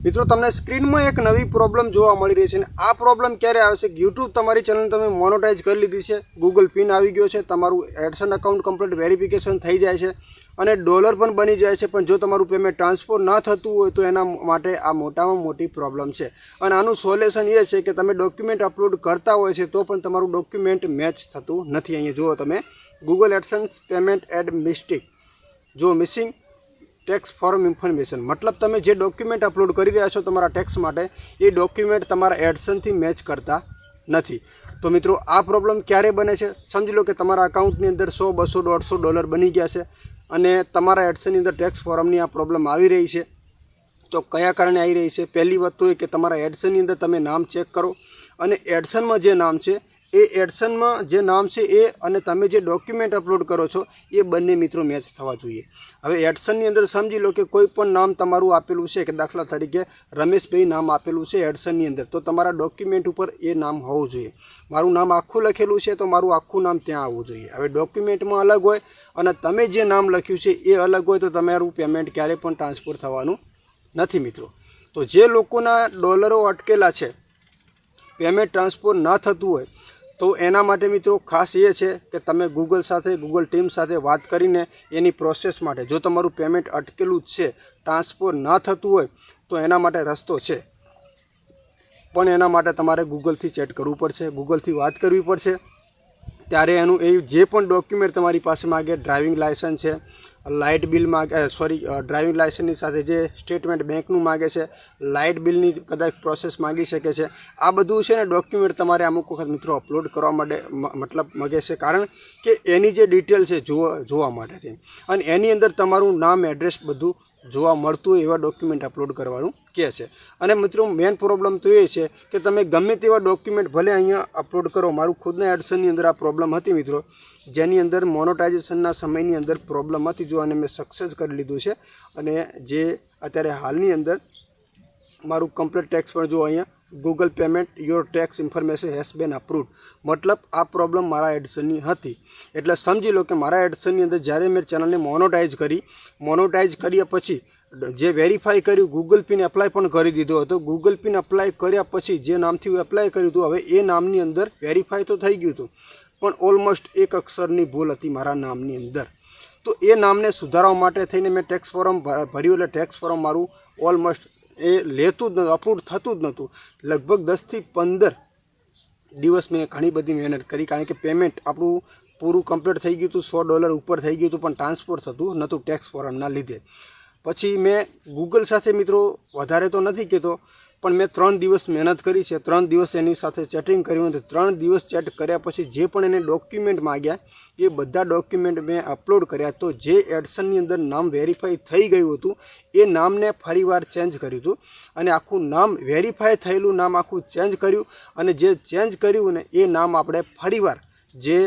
મિત્રો તમને સ્ક્રીનમાં એક નવી પ્રોબ્લેમ જોવા મળી રહી છે અને આ પ્રોબ્લેમ ક્યારે આવે છે કે યુટ્યુબ તમારી ચેનલ તમે મોનેટાઇઝ કરી લીધી છે, ગૂગલ પિન આવી ગયો છે, તમારું એડસન એકાઉન્ટ કમ્પ્લીટ વેરિફિકેશન થઈ જાય છે અને ડોલર પણ બની જાય છે, પણ જો તમારું પેમેન્ટ ટ્રાન્સફર ન થતું હોય તો એના માટે આ મોટામાં મોટી પ્રોબ્લેમ છે। અને આનું સોલ્યુશન એ છે કે તમે ડોક્યુમેન્ટ અપલોડ કરતા હોય છે તો પણ તમારું ડોક્યુમેન્ટ મેચ થતું નથી। અહીંયા જુઓ તમે Google AdSense payment ad mistake, જો મિસિંગ ટેક્સ ફોર્મ ઇન્ફોર્મેશન, मतलब તમે જે ડોક્યુમેન્ટ અપલોડ કરી રહ્યા છો તમારા ટેક્સ માટે એ ડોક્યુમેન્ટ તમારા એડસનથી મેચ કરતા નથી। તો મિત્રો આ પ્રોબ્લેમ ક્યારે બને છે? સમજી લો કે તમારા અકાઉન્ટની અંદર 100, 200, 150 ડોલર બની ગયા છે અને તમારા એડસનની અંદર ટેક્સ ફોર્મની આ પ્રોબ્લેમ આવી રહી છે। તો કયા કારણે આવી રહી છે? પહેલી વાત તો એ કે તમારા એડસનની અંદર તમે નામ ચેક કરો અને એડસનમાં જે નામ છે એ એડસનમાં જે નામ છે એ અને તમે જે ડોક્યુમેન્ટ અપલોડ કરો છો એ બંને મિત્રો મેચ થવા જોઈએ। હવે એડસનની અંદર સમજી લો કે કોઈ પણ નામ તમારું આપેલું છે કે દાખલા તરીકે રમેશભાઈ નામ આપેલું છે એડસનની અંદર, તો તમારા ડોક્યુમેન્ટ ઉપર એ નામ હોવું જોઈએ। મારું નામ આખું લખેલું છે તો મારું આખું નામ ત્યાં આવવું જોઈએ। હવે ડોક્યુમેન્ટમાં અલગ હોય અને તમે જે નામ લખ્યું છે એ અલગ હોય તો તમારું પેમેન્ટ ક્યારે પણ ટ્રાન્સફર થવાનું નથી મિત્રો। તો જે લોકોના ડોલરો અટકેલા છે, પેમેન્ટ ટ્રાન્સફર ન થતું હોય તો એના માટે મિત્રો ખાસ એ છે કે તમે ગૂગલ સાથે, ગૂગલ ટીમ સાથે વાત કરીને એની પ્રોસેસ માટે, જો તમારું પેમેન્ટ અટકેલું જ છે, ટ્રાન્સફર ન થતું હોય તો એના માટે રસ્તો છે, પણ એના માટે તમારે ગૂગલથી ચેટ કરવું પડશે, ગૂગલથી વાત કરવી પડશે। ત્યારે એનું એ જે પણ ડોક્યુમેન્ટ તમારી પાસે માગે, ડ્રાઇવિંગ લાયસન્સ છે, લાઇટ બિલ માગે, ડ્રાઇવિંગ લાયસન્સની સાથે જે સ્ટેટમેન્ટ બેંકનું માગે છે, લાઇટ બિલની કદાચ પ્રોસેસ માગી શકે છે, આ બધું છે ને ડોક્યુમેન્ટ તમારે અમુક વખત મિત્રો અપલોડ કરવા માટે મતલબ માગે છે, કારણ કે એની જે ડિટેલ છે જોવા માટેથી, અને એની અંદર તમારું નામ, એડ્રેસ બધું જોવા મળતું હોય એવા ડોક્યુમેન્ટ અપલોડ કરવાનું કહે છે। અને મિત્રો મેઇન પ્રોબ્લેમ તો એ છે કે તમે ગમે તેવા ડોક્યુમેન્ટ ભલે અહીંયા અપલોડ કરો, મારું ખુદના એડસનની અંદર આ પ્રોબ્લેમ હતી મિત્રો, જેની અંદર મોનેટાઇઝેશનના સમયની અંદર પ્રોબ્લેમ હતી, જો અને મેં સક્સેસ કરી લીધું છે અને જે અત્યારે હાલની અંદર મારું કમ્પ્લીટ ટેક્સ પણ જો અહીંયા Google payment your tax information has been approved, મતલબ આ પ્રોબ્લેમ મારા એડસનની હતી। એટલે સમજી લો કે મારા એડસનની અંદર જ્યારે મેં ચેનલને મોનેટાઇઝ કર્યા પછી જે વેરીફાઈ કર્યું, ગૂગલ પિન એપ્લાય પણ કરી દીધો હતો, ગૂગલ પિન એપ્લાય કર્યા પછી જે નામથી હું એપ્લાય કર્યું હતું, હવે એ નામની અંદર વેરીફાઈ તો થઈ ગયું હતું પણ ઓલમોસ્ટ એક અક્ષરની ભૂલ હતી મારા નામની અંદર। તો એ નામને સુધારવા માટે થઈને મેં ટેક્સ ફોર્મ ભર્યું, એટલે ટેક્સ ફોર્મ મારું ઓલમોસ્ટ એ લેતું જ નહોતું, અપ્રૂવ થતું જ નહોતું। લગભગ 10 થી 15 દિવસ મેં ઘણી બધી મહેનત કરી, કારણ કે પેમેન્ટ આપણું પૂરું કમ્પ્લીટ થઈ ગયું હતું, $100 ઉપર થઈ ગયું હતું, પણ ટ્રાન્સફર થતું નહોતું ટેક્સ ફોર્મના લીધે। પછી મેં ગૂગલ સાથે મિત્રો વધારે તો નથી કહેતો, પણ મેં 3 દિવસ મહેનત કરી છે, 3 દિવસ એની સાથે ચેટિંગ કર્યું હતું। 3 દિવસ ચેટ કર્યા પછી જે પણ એને ડોક્યુમેન્ટ માગ્યા એ બધા ડોક્યુમેન્ટ મેં અપલોડ કર્યા। તો જે એડસનની અંદર નામ વેરીફાઈ થઈ ગયું હતું એ નામને ફરીવાર ચેન્જ કર્યું હતું અને આખું નામ વેરીફાઈ થયેલું નામ આખું ચેન્જ કર્યું, અને જે ચેન્જ કર્યું ને એ નામ આપણે ફરીવાર જે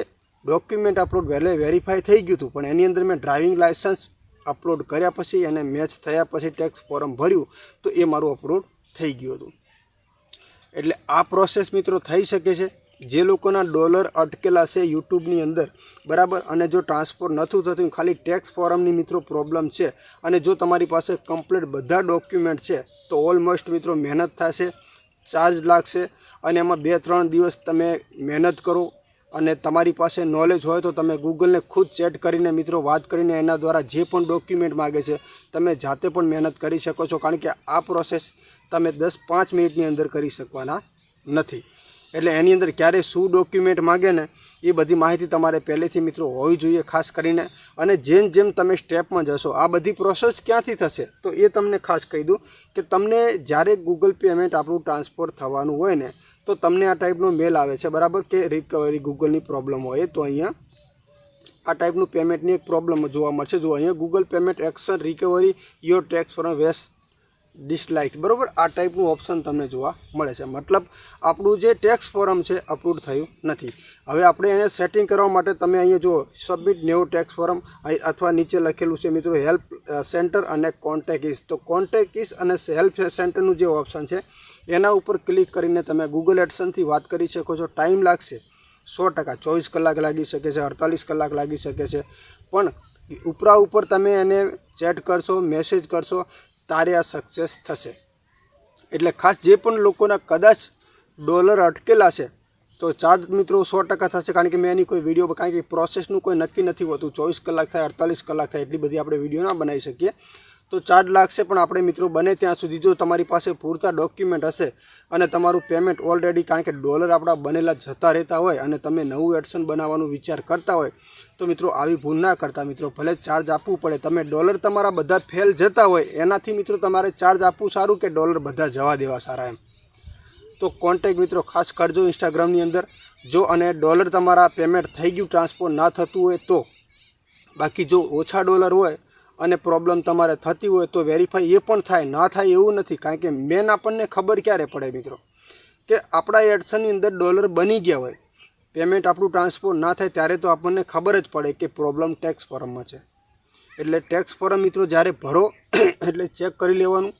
ડોક્યુમેન્ટ અપલોડ વેરીફાઈ થઈ ગયું હતું પણ એની અંદર મેં ડ્રાઇવિંગ લાયસન્સ અપલોડ કર્યા પછી એને મેચ થયા પછી ટેક્સ ફોર્મ ભર્યું તો એ મારું અપલોડ થઈ ગયું હતું। એટલે આ પ્રોસેસ મિત્રો થઈ શકે છે જે લોકોના ડોલર અટકેલા છે યુટ્યુબની અંદર, બરાબર, અને જો ટ્રાન્સફર નથી થતું, ખાલી ટેક્સ ફોર્મની મિત્રો પ્રોબ્લેમ છે, અને જો તમારી પાસે કમ્પ્લીટ બધા ડોક્યુમેન્ટ છે તો ઓલમોસ્ટ મિત્રો મહેનત થશે, ચાર્જ લાગશે, અને એમાં 2-3 દિવસ તમે મહેનત કરો અને તમારી પાસે નોલેજ હોય તો તમે ગૂગલને ખુદ ચેટ કરીને મિત્રો વાત કરીને એના દ્વારા જે પણ ડોક્યુમેન્ટ માગે છે તમે જાતે પણ મહેનત કરી શકો છો, કારણ કે આ પ્રોસેસ તમે 10-5 મિનિટની અંદર કરી શકવાના નથી। એટલે એની અંદર ક્યારે શું ડોક્યુમેન્ટ માગે ને એ બધી માહિતી તમારે પહેલેથી મિત્રો હોવી જોઈએ ખાસ કરીને। અને જેમ તમે સ્ટેપમાં જશો આ બધી પ્રોસેસ ક્યાંથી થશે તો એ તમને ખાસ કહી દઉં કે તમને જ્યારે ગૂગલ પેમેન્ટ આપણું ટ્રાન્સફર થવાનું હોય ને તો તમને આ ટાઈપનો મેલ આવે છે, બરાબર, કે રિકવરી ગૂગલની પ્રોબ્લેમ હોય તો અહીંયા આ ટાઈપનું પેમેન્ટની એક પ્રોબ્લેમ જોવા મળશે। જો અહીંયા Google payment action recovery your tax from west dislike, બરાબર, આ ટાઈપનું ઓપ્શન તમને જોવા મળે છે, મતલબ આપણું જે ટેક્સ ફોર્મ છે અપલોડ થયું નથી। હવે આપણે એને સેટિંગ કરવા માટે તમે અહીંયા જો સબમિટ ન્યૂ ટેક્સ ફોર્મ અથવા નીચે લખેલું છે મિત્રો હેલ્પ સેન્ટર અને કોન્ટેક્ટ ઇસ, તો કોન્ટેક્ટ ઇસ અને હેલ્પ સેન્ટરનું જે ઓપ્શન છે એના ઉપર ક્લિક કરીને તમે ગૂગલ એડસનથી વાત કરી શકો છો। ટાઈમ લાગશે 100%, 24 કલાક લાગી શકે છે, 48 કલાક લાગી શકે છે, પણ ઉપરા ઉપર તમે એને ચેટ કરશો, મેસેજ કરશો, તારે આ સક્સેસ થશે। એટલે ખાસ જે પણ લોકોના કદાચ ડોલર અટકેલા છે તો ચાર્જ મિત્રો 100% થશે, કારણ કે મેં એની કોઈ વિડીયો, કારણ કે પ્રોસેસનું કોઈ નક્કી નથી હોતું, 24 કલાક થાય 48 કલાક થાય એટલી બધી આપણે વિડીયો ના બનાવી શકીએ, તો ચાર્જ લાગશે. પણ આપણે મિત્રો બને ત્યાં સુધી જો તમારી પાસે પૂરતા ડોક્યુમેન્ટ હશે અને તમારું પેમેન્ટ ઓલરેડી, કારણ કે ડોલર આપણા બનેલા જતા રહેતા હોય અને તમે નવું એડસન બનાવવાનું વિચાર કરતા હોય તો મિત્રો આવી ભૂલ ના કરતા. મિત્રો ભલે ચાર્જ આપવું પડે, તમે ડોલર તમારા બધા ફેલ જતા હોય એનાથી મિત્રો તમારે ચાર્જ આપવું સારું કે ડોલર બધા જવા દેવા સારા એમ. તો કોન્ટેક્ટ મિત્રો ખાસ કરજો ઇન્સ્ટાગ્રામની અંદર જો, અને ડોલર તમારા પેમેન્ટ થઈ ગયું, ટ્રાન્સફર ના થતું હોય તો. બાકી જો ઓછા ડોલર હોય અને પ્રોબ્લેમ તમારે થતી હોય તો વેરીફાઈ એ પણ થાય, ના થાય એવું નથી. કારણ કે મેન આપણને ખબર ક્યારે પડે મિત્રો કે આપણા એડસનની અંદર ડોલર બની ગયા હોય, પેમેન્ટ આપણું ટ્રાન્સફર ના થાય ત્યારે તો આપણને ખબર જ પડે કે પ્રોબ્લેમ ટેક્સ ફોરમમાં છે. એટલે ટેક્સ ફોરમ મિત્રો જ્યારે ભરો એટલે ચેક કરી લેવાનું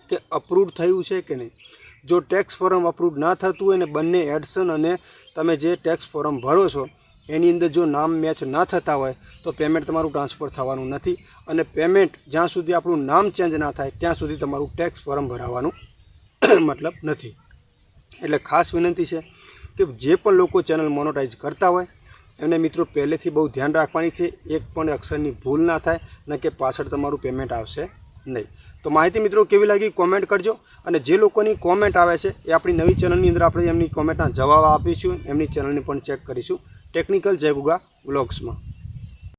કે અપ્રૂવ થયું છે કે નહીં. જો ટેક્સ ફોરમ અપ્રૂવ ના થતું હોય ને બંને એડસન અને તમે જે ટેક્સ ફોરમ ભરો છો એની અંદર જો નામ મેચ ના થતા હોય તો પેમેન્ટ તમારું ટ્રાન્સફર થવાનું નથી, અને પેમેન્ટ જ્યાં સુધી આપણું નામ ચેન્જ ના થાય ત્યાં સુધી તમારું ટેક્સ ફોરમ ભરાવાનું મતલબ નથી. એટલે ખાસ વિનંતી છે કે જે પણ લોકો ચેનલ મોનોટાઈઝ કરતા હોય એમને મિત્રો પહેલેથી બહુ ધ્યાન રાખવાની છે, એક પણ અક્ષરની ભૂલ ના થાય ને કે પાછળ તમારું પેમેન્ટ આવશે નહીં. તો માહિતી મિત્રો કેવી લાગી કોમેન્ટ કરજો, અને જે લોકોની કોમેન્ટ આવે છે એ આપણી નવી ચેનલની અંદર આપણે એમની કોમેન્ટના જવાબ આપીશું, એમની ચેનલને પણ ચેક કરીશું ટેકનિકલ જય ગુગા વ્લોગ્સમાં.